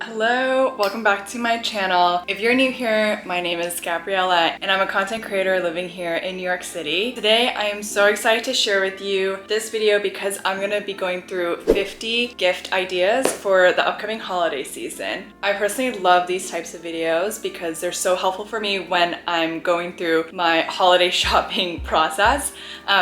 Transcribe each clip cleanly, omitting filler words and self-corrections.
Hello, welcome back to my channel. If you're new here, my name is Gabriella and I'm a content creator living here in New York City. Today I am so excited to share with you this video because I'm gonna be going through 50 gift ideas for the upcoming holiday season. I personally love these types of videos because they're so helpful for me when I'm going through my holiday shopping process.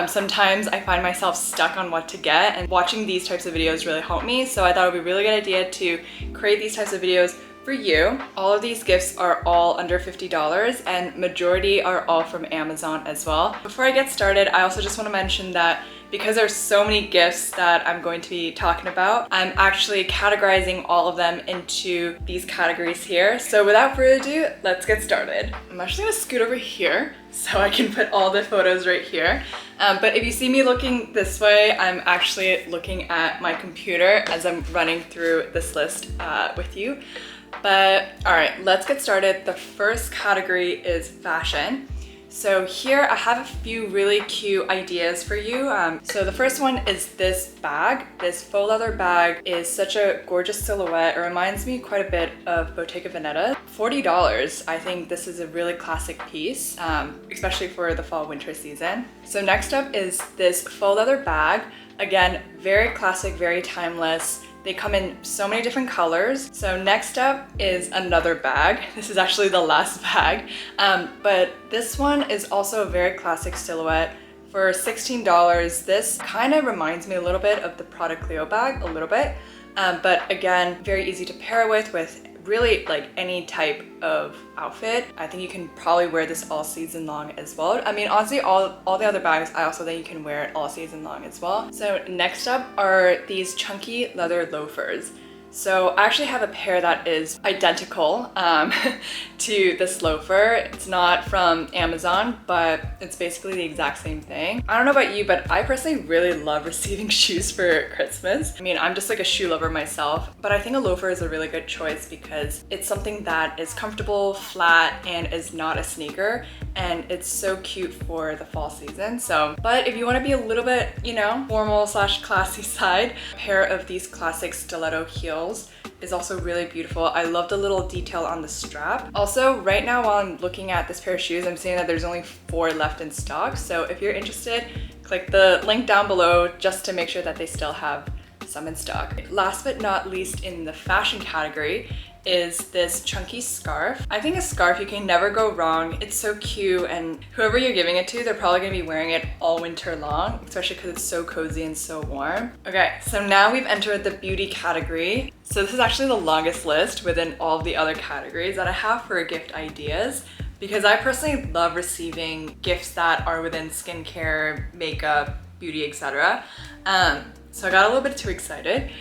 Sometimes I find myself stuck on what to get, and watching these types of videos really help me, so I thought it would be a really good idea to create these types of videos for you. All of these gifts are all under $50 and majority are all from Amazon as well. Before I get started, I also just want to mention that because there's so many gifts that I'm going to be talking about, I'm actually categorizing all of them into these categories here. So without further ado, let's get started. I'm actually gonna scoot over here so I can put all the photos right here. But if you see me looking this way, I'm actually looking at my computer as I'm running through this list with you. But all right, let's get started. The first category is fashion. So here I have a few really cute ideas for you. So the first one is this bag. This faux leather bag is such a gorgeous silhouette. It reminds me quite a bit of Bottega Veneta. $40. I think this is a really classic piece, especially for the fall winter season. So next up is this faux leather bag. Again, very classic, very timeless. They come in so many different colors. So next up is another bag. This is actually the last bag, but this one is also a very classic silhouette. For $16, this kind of reminds me a little bit of the Prada Clio bag, a little bit, but again, very easy to pair with really like any type of outfit. I think you can probably wear this all season long as well. I mean, honestly, all the other bags, I also think you can wear it all season long as well. So next up are these chunky leather loafers. So I actually have a pair that is identical to this loafer. It's not from Amazon, but it's basically the exact same thing. I don't know about you, but I personally really love receiving shoes for Christmas. I mean, I'm just like a shoe lover myself, but I think a loafer is a really good choice because it's something that is comfortable, flat, and is not a sneaker. And it's so cute for the fall season. So, but if you want to be a little bit, you know, formal / classy side, a pair of these classic stiletto heels is also really beautiful. I love the little detail on the strap. Also, right now while I'm looking at this pair of shoes, I'm seeing that there's only 4 left in stock. So if you're interested, click the link down below just to make sure that they still have some in stock. Last but not least in the fashion category is this chunky scarf. I think a scarf, you can never go wrong. It's so cute, and whoever you're giving it to, they're probably gonna be wearing it all winter long, especially because it's so cozy and so warm. Okay, so now we've entered the beauty category. So this is actually the longest list within all of the other categories that I have for gift ideas, because I personally love receiving gifts that are within skincare, makeup, beauty, etc. So I got a little bit too excited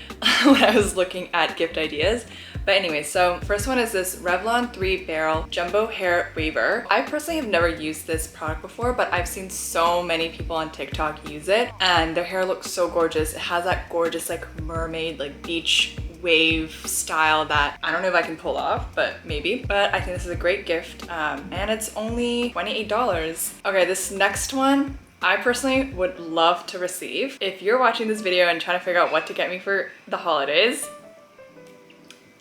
when I was looking at gift ideas. But anyway, so first one is this Revlon 3-barrel jumbo hair waver. I personally have never used this product before, but I've seen so many people on TikTok use it and their hair looks so gorgeous. It has that gorgeous like mermaid, like beach wave style that I don't know if I can pull off, but maybe. But I think this is a great gift, and it's only $28. Okay, this next one, I personally would love to receive. If you're watching this video and trying to figure out what to get me for the holidays,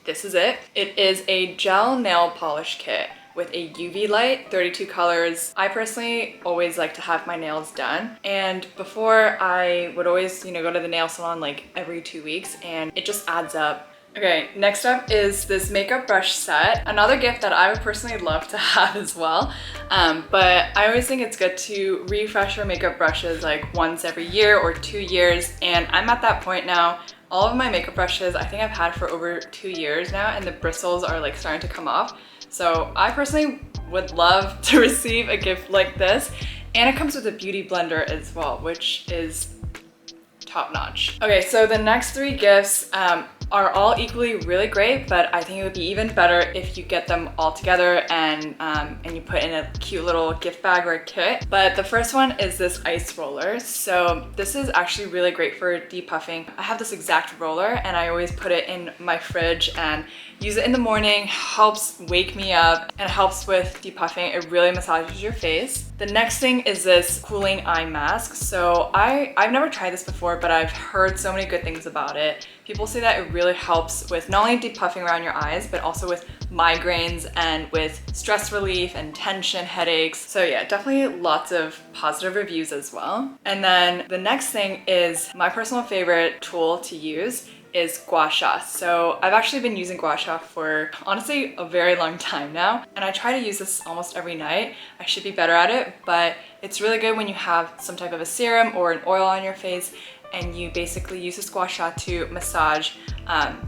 this is it. It is a gel nail polish kit with a UV light, 32 colors. I personally always like to have my nails done. And before I would always, you know, go to the nail salon like every 2 weeks, and it just adds up. Okay, next up is this makeup brush set. Another gift that I would personally love to have as well. But I always think it's good to refresh your makeup brushes like once every year or 2 years. And I'm at that point now. All of my makeup brushes, I think I've had for over 2 years now, and the bristles are like starting to come off. So I personally would love to receive a gift like this. And it comes with a beauty blender as well, which is top notch. Okay, so the next 3 gifts are all equally really great, but I think it would be even better if you get them all together and you put in a cute little gift bag or a kit. But the first one is this ice roller. So this is actually really great for depuffing. I have this exact roller and I always put it in my fridge and use it in the morning. Helps wake me up and helps with depuffing. It really massages your face. The next thing is this cooling eye mask. So I've never tried this before, but I've heard so many good things about it. People say that it really helps with not only depuffing around your eyes, but also with migraines and with stress relief and tension, headaches. So yeah, definitely lots of positive reviews as well. And then the next thing is my personal favorite tool to use is gua sha. So I've actually been using gua sha for honestly a very long time now, and I try to use this almost every night. I should be better at it, but it's really good when you have some type of a serum or an oil on your face and you basically use this gua sha to massage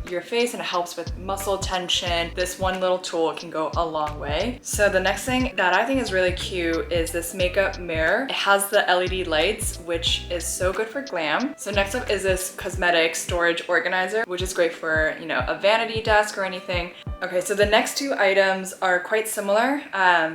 your face, and it helps with muscle tension. This one little tool can go a long way. So the next thing that I think is really cute is this makeup mirror. It has the LED lights, which is so good for glam. So next up is this cosmetic storage organizer, which is great for, you know, a vanity desk or anything. Okay, so the next two items are quite similar,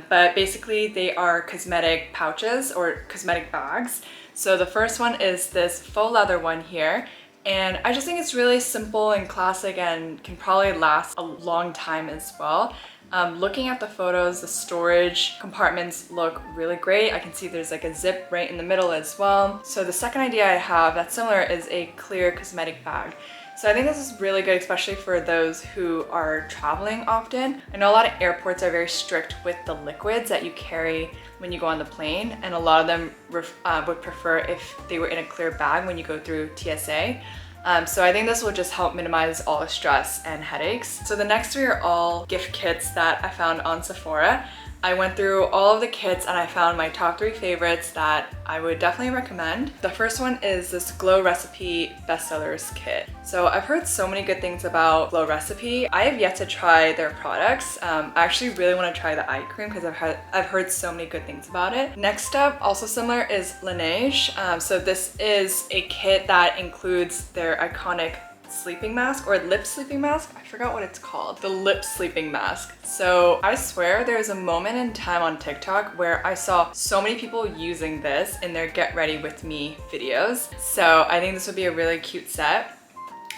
but basically they are cosmetic pouches or cosmetic bags. So the first one is this faux leather one here. And I just think it's really simple and classic and can probably last a long time as well. Looking at the photos, the storage compartments look really great. I can see there's like a zip right in the middle as well. So the second idea I have that's similar is a clear cosmetic bag. So I think this is really good, especially for those who are traveling often. I know a lot of airports are very strict with the liquids that you carry when you go on the plane, and a lot of them would prefer if they were in a clear bag when you go through TSA. So I think this will just help minimize all the stress and headaches. So the next three are all gift kits that I found on Sephora. I went through all of the kits and I found my top 3 favorites that I would definitely recommend. The first one is this Glow Recipe Bestsellers Kit. So I've heard so many good things about Glow Recipe. I have yet to try their products. I actually really want to try the eye cream because I've heard so many good things about it. Next up, also similar, is Laneige. So this is a kit that includes their iconic sleeping mask or lip sleeping mask. I forgot what it's called. The lip sleeping mask. So I swear there's a moment in time on TikTok where I saw so many people using this in their get ready with me videos. So I think this would be a really cute set.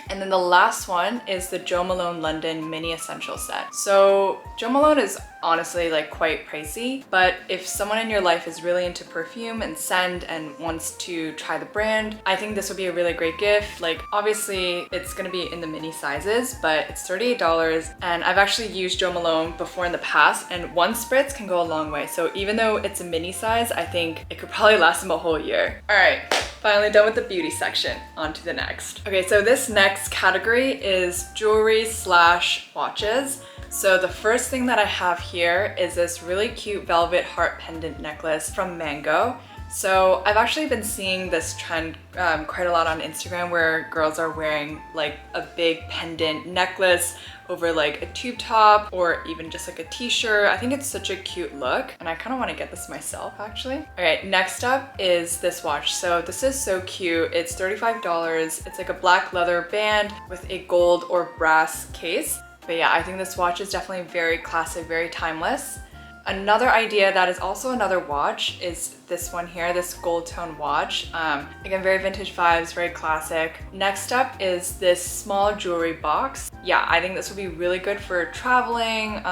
And then the last one is the Jo Malone London Mini Essential Set. So Jo Malone is honestly like quite pricey, but if someone in your life is really into perfume and scent and wants to try the brand, I think this would be a really great gift. Like obviously it's gonna be in the mini sizes, but it's $38, and I've actually used Jo Malone before in the past, and one spritz can go a long way. So even though it's a mini size, I think it could probably last them a whole year. All right, finally done with the beauty section. On to the next. Okay, so this next category is jewelry / watches. So the first thing that I have here is this really cute velvet heart pendant necklace from Mango. So I've actually been seeing this trend quite a lot on Instagram where girls are wearing like a big pendant necklace over like a tube top or even just like a t-shirt. I think it's such a cute look and I kind of want to get this myself actually. All right, next up is this watch. So this is so cute. It's $35. It's like a black leather band with a gold or brass case. But yeah, I think this watch is definitely very classic, very timeless. Another idea that is also another watch is this one here, this gold tone watch. Again, very vintage vibes, very classic. Next up is this small jewelry box. Yeah, I think this would be really good for traveling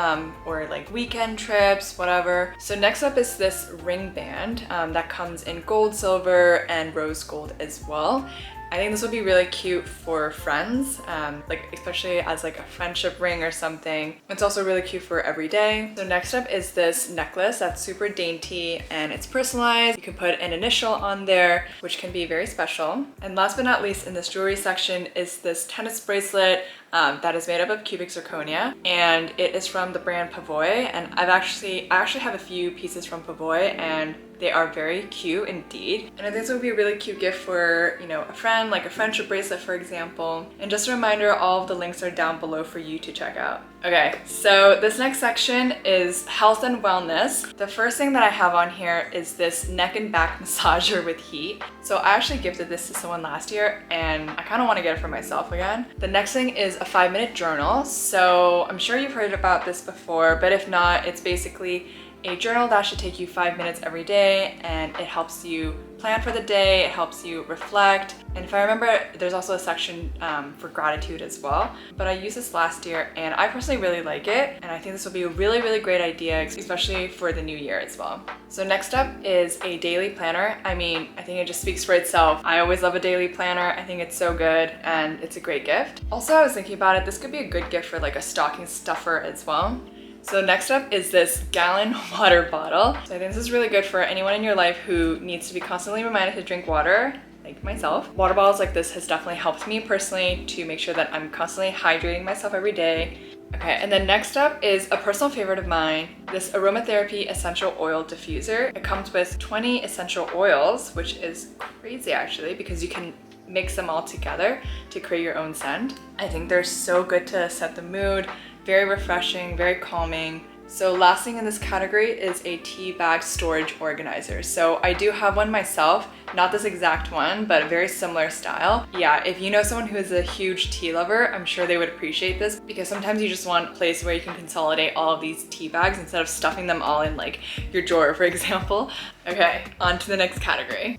or like weekend trips, whatever. So next up is this ring band that comes in gold, silver, and rose gold as well. I think this would be really cute for friends, like especially as like a friendship ring or something. It's also really cute for every day. So next up is this necklace that's super dainty and it's personalized. You can put an initial on there, which can be very special. And last but not least in this jewelry section is this tennis bracelet that is made up of cubic zirconia, and it is from the brand Pavoy. And I actually have a few pieces from Pavoy and they are very cute indeed. And I think this would be a really cute gift for, you know, a friend, like a friendship bracelet, for example. And just a reminder, all of the links are down below for you to check out. Okay, so this next section is health and wellness. The first thing that I have on here is this neck and back massager with heat. So I actually gifted this to someone last year and I kind of want to get it for myself again. The next thing is a 5-minute journal. So I'm sure you've heard about this before, but if not, it's basically a journal that should take you 5 minutes every day, and it helps you plan for the day, it helps you reflect. And if I remember, there's also a section for gratitude as well. But I used this last year and I personally really like it. And I think this will be a really, really great idea, especially for the new year as well. So next up is a daily planner. I mean, I think it just speaks for itself. I always love a daily planner. I think it's so good and it's a great gift. Also, I was thinking about it, this could be a good gift for like a stocking stuffer as well. So next up is this gallon water bottle. So I think this is really good for anyone in your life who needs to be constantly reminded to drink water, like myself. Water bottles like this has definitely helped me personally to make sure that I'm constantly hydrating myself every day. Okay, and then next up is a personal favorite of mine, this aromatherapy essential oil diffuser. It comes with 20 essential oils, which is crazy actually, because you can mix them all together to create your own scent. I think they're so good to set the mood. Very refreshing, very calming. So last thing in this category is a tea bag storage organizer. So I do have one myself, not this exact one, but a very similar style. Yeah, if you know someone who is a huge tea lover, I'm sure they would appreciate this, because sometimes you just want a place where you can consolidate all of these tea bags instead of stuffing them all in like your drawer, for example. Okay, on to the next category.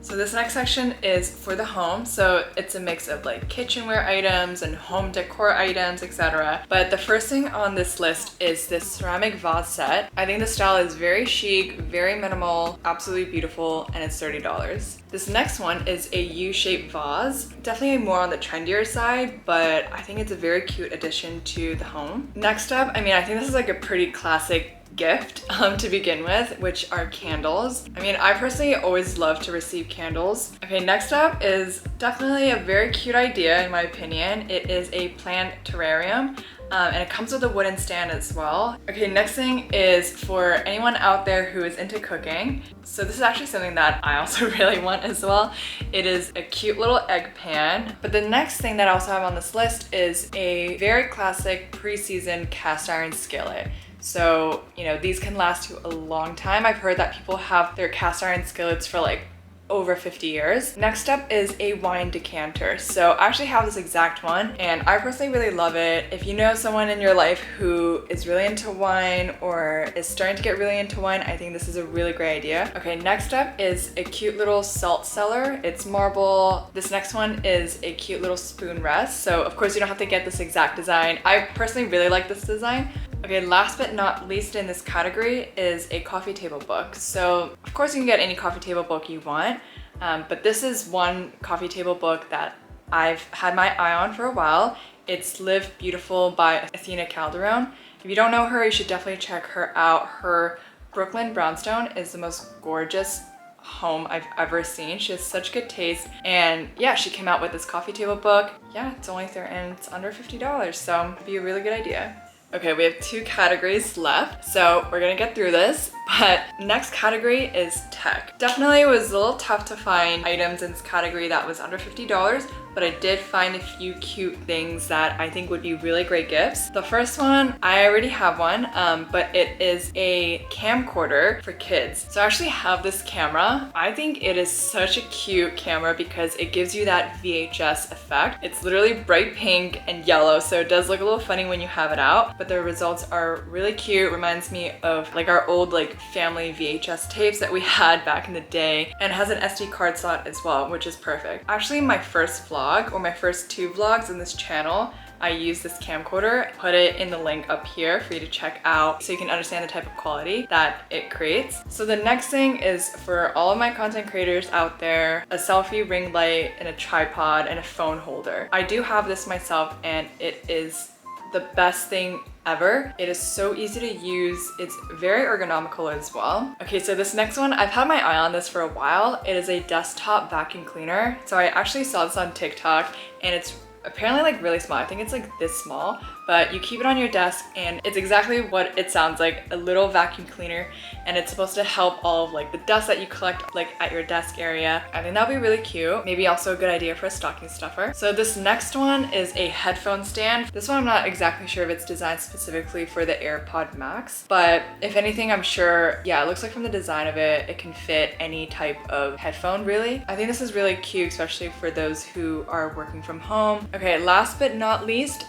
So this next section is for the home. So it's a mix of like kitchenware items and home decor items, etc. But the first thing on this list is this ceramic vase set. I think the style is very chic, very minimal, absolutely beautiful, and it's $30. This next one is a U-shaped vase. Definitely more on the trendier side, but I think it's a very cute addition to the home. Next up, I mean, I think this is like a pretty classic gift to begin with, which are candles. I mean, I personally always love to receive candles. Okay, next up is definitely a very cute idea in my opinion. It is a plant terrarium. And it comes with a wooden stand as well. Okay, next thing is for anyone out there who is into cooking. So this is actually something that I also really want as well. It is a cute little egg pan. But the next thing that I also have on this list is a very classic pre-seasoned cast iron skillet. So, you know, these can last you a long time. I've heard that people have their cast iron skillets for like over 50 years. Next up is a wine decanter. So I actually have this exact one and I personally really love it. If you know someone in your life who is really into wine or is starting to get really into wine, I think this is a really great idea. Okay, next up is a cute little salt cellar. It's marble. This next one is a cute little spoon rest. So of course you don't have to get this exact design. I personally really like this design. Okay, last but not least in this category is a coffee table book. So of course you can get any coffee table book you want, but this is one coffee table book that I've had my eye on for a while. It's Live Beautiful by Athena Calderon. If you don't know her, you should definitely check her out. Her Brooklyn brownstone is the most gorgeous home I've ever seen. She has such good taste, and yeah, she came out with this coffee table book. Yeah, it's only there and it's under $50, so it'd be a really good idea. Okay, we have 2 categories left, so we're gonna get through this. But next category is tech. Definitely it was a little tough to find items in this category that was under $50, but I did find a few cute things that I think would be really great gifts. The first one, I already have one, but it is a camcorder for kids. So I actually have this camera. I think it is such a cute camera because it gives you that VHS effect. It's literally bright pink and yellow, so it does look a little funny when you have it out, but the results are really cute. Reminds me of like our old like family VHS tapes that we had back in the day, and it has an SD card slot as well, which is perfect. Actually, my first vlog, or my first 2 vlogs in this channel, I used this camcorder. Put it in the link up here for you to check out so you can understand the type of quality that it creates. So the next thing is for all of my content creators out there, a selfie ring light and a tripod and a phone holder. I do have this myself and it is the best thing ever. It is so easy to use. It's very ergonomical as well. Okay, so this next one, I've had my eye on this for a while. It is a desktop vacuum cleaner. So I actually saw this on TikTok and it's apparently like really small. I think it's like this small, but you keep it on your desk and it's exactly what it sounds like, a little vacuum cleaner, and it's supposed to help all of like the dust that you collect like at your desk area. I think that'd be really cute. Maybe also a good idea for a stocking stuffer. So this next one is a headphone stand. This one I'm not exactly sure if it's designed specifically for the AirPod Max, but if anything, I'm sure, yeah, it looks like from the design of it, it can fit any type of headphone really. I think this is really cute, especially for those who are working from home. Okay, last but not least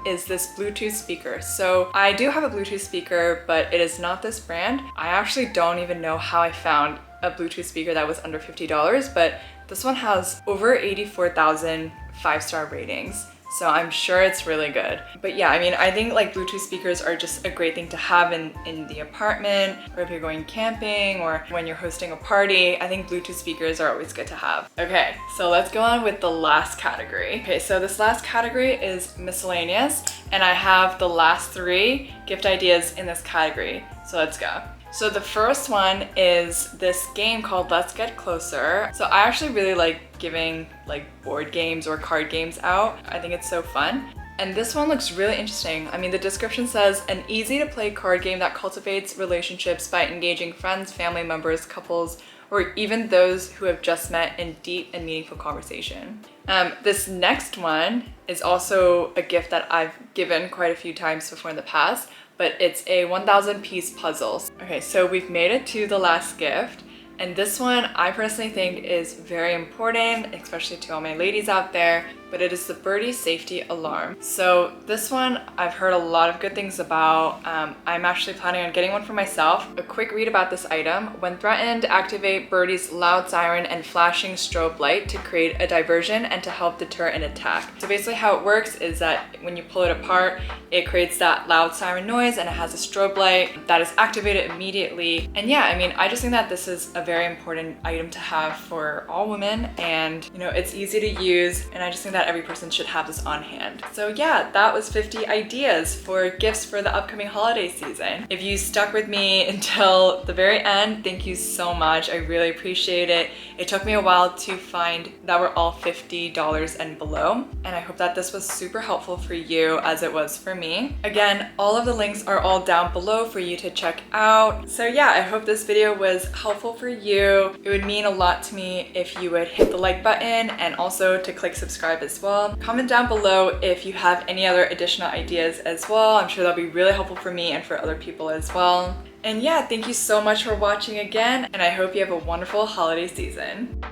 is is this Bluetooth speaker. So I do have a Bluetooth speaker, but it is not this brand. I actually don't even know how I found a Bluetooth speaker that was under $50, but this one has over 84,000 5-star ratings. So I'm sure it's really good. But yeah, I mean, I think like Bluetooth speakers are just a great thing to have in the apartment, or if you're going camping, or when you're hosting a party. I think Bluetooth speakers are always good to have. Okay, so let's go on with the last category. Okay, so this last category is miscellaneous, and I have the last 3 gift ideas in this category. So let's go. So the first one is this game called Let's Get Closer. So I actually really like giving like board games or card games out. I think it's so fun. And this one looks really interesting. I mean, the description says, an easy to play card game that cultivates relationships by engaging friends, family members, couples, or even those who have just met in deep and meaningful conversation. This next one is also a gift that I've given quite a few times before in the past, but it's a 1,000 piece puzzle. Okay, so we've made it to the last gift. And this one I personally think is very important, especially to all my ladies out there, but it is the birdie safety alarm. So this one I've heard a lot of good things about. I'm actually planning on getting one for myself. A quick read about this item. When threatened, activate birdie's loud siren and flashing strobe light to create a diversion and to help deter an attack. So basically how it works is that when you pull it apart, it creates that loud siren noise and it has a strobe light that is activated immediately. And yeah, I mean, I just think that this is a very important item to have for all women, and you know, it's easy to use, and I just think that every person should have this on hand. So yeah, that was 50 ideas for gifts for the upcoming holiday season. If you stuck with me until the very end, thank you so much. I really appreciate it. It took me a while to find that were all $50 and below, and I hope that this was super helpful for you as it was for me. Again, all of the links are all down below for you to check out. So yeah, I hope this video was helpful for you. It would mean a lot to me if you would hit the like button and also to click subscribe as well. Comment down below if you have any other additional ideas as well. I'm sure that'll be really helpful for me and for other people as well. And yeah, thank you so much for watching again, and I hope you have a wonderful holiday season.